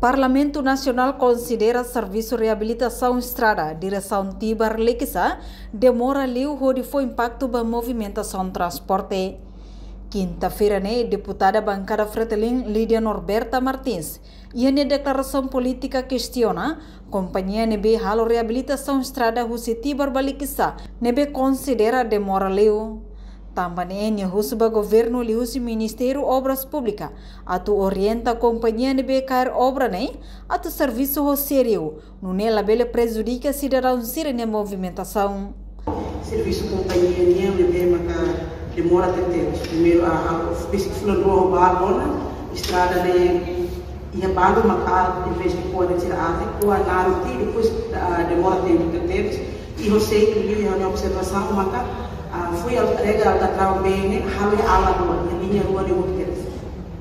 Parlamento Nacional considera Serviço Reabilitação Estrada, direção Tibar Lequissa, demora liu onde foi impacto da movimentação transporte. Quinta-feira, deputada bancada Fretilin Lídia Norberta Martins, e a declaração política questiona companhia nebe halo reabilitação estrada husi Tibar Lequissa, nebe considera demora liu. Também o governo e o Ministério Obras Públicas atu orienta a companhia de becar obra atu serviço roceiro não labele prejudica cidadãos na movimentação. Serviço companhia demora até primeiro a pesquisa estrada ia bando macar em vez de pôr tirar com a depois demora tempo e você que a observação macar fui a rega alcatrão bem, halo ala rua, a linha rua de Outqueiras,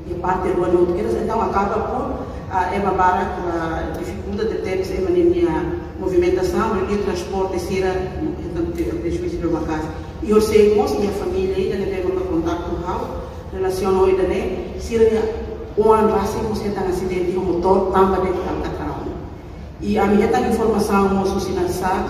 e parte da rua de Outqueiras, então acaba por embabara a dificuldade de ter minha movimentação, o transporte será prejuízo de uma casa. E eu sei que minha família ainda não tem contato com o relaciono ainda nem, se um ano assim você tem acidente de motor, também de alcatrão. E a minha informação, moço sinalizar,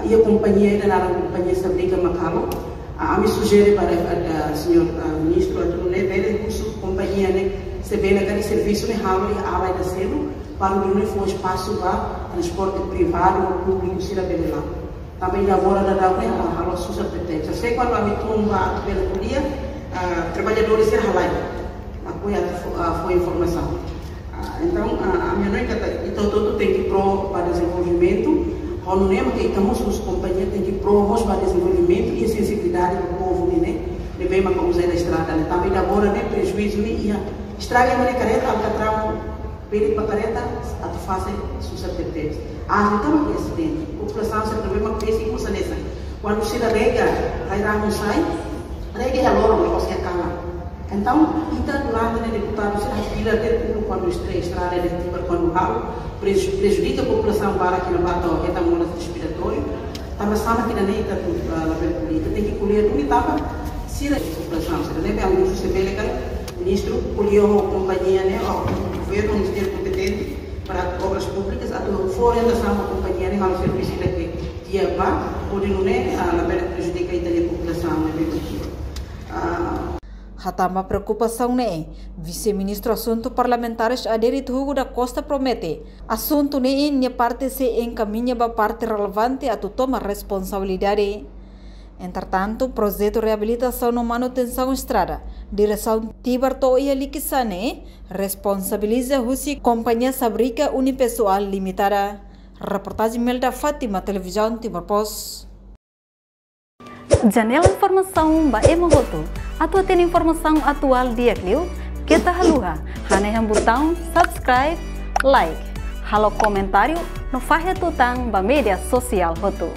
e a companhia da companhia Sabrica Macalo, a me sugere para o senhor ministro Arthur Levele, a companhia se bem naquele serviço de ralo e a vai da selo para o não for espaço para transporte privado ou público se lá bem lá. Também agora da rua a ralo suja pretende. Eu sei quando a me tumba pela polia, trabalhadores se ralai. Foi informação. Então a minha noite então todo tem que pro para desenvolvimento. Quando lembra que estamos os companhias têm que promover o desenvolvimento e a sensibilidade do povo, de bem como usar a estrada, também agora prejuízo e estraga a careta, alcatrão, pede para careta, a tu faz susceptíveis. Então que acidente, a população se problema que esse coisa nessa. Quando se rega, vai dar um sai, rega é a loro, não consegue calar. Então, então durante o deputado se respira até quando estrada de Tibar quando ralo prejudica a população para que não bata o retamula respiratório, estava sana que nem está na política tem que colher tudo e estava se a população se lembra alguns se vê que ministro colheu a companhia o governo o ministério competente para obras públicas a fora da companhia ao serviço que dia vá pode não prejudica a população Hatama preocupação vice-ministro assunto parlamentares Aderito Hugo da Costa promete assunto minha parte se encaminha para parte relevante a toma responsabilidade. Entretanto, projeto de reabilitação e manutenção estrada, direção Tibar Toia Lequissa responsabiliza a companhia Sabrica Unipessoal Limitada. Reportagem Melda Fátima, televisão Timor Post. Janela informação ba emogoto. Atu tem informação atual dia kliu. Kita haluha. Haneham botão subscribe, like. Halo comentário no fahe tutang ba media sosial hotu.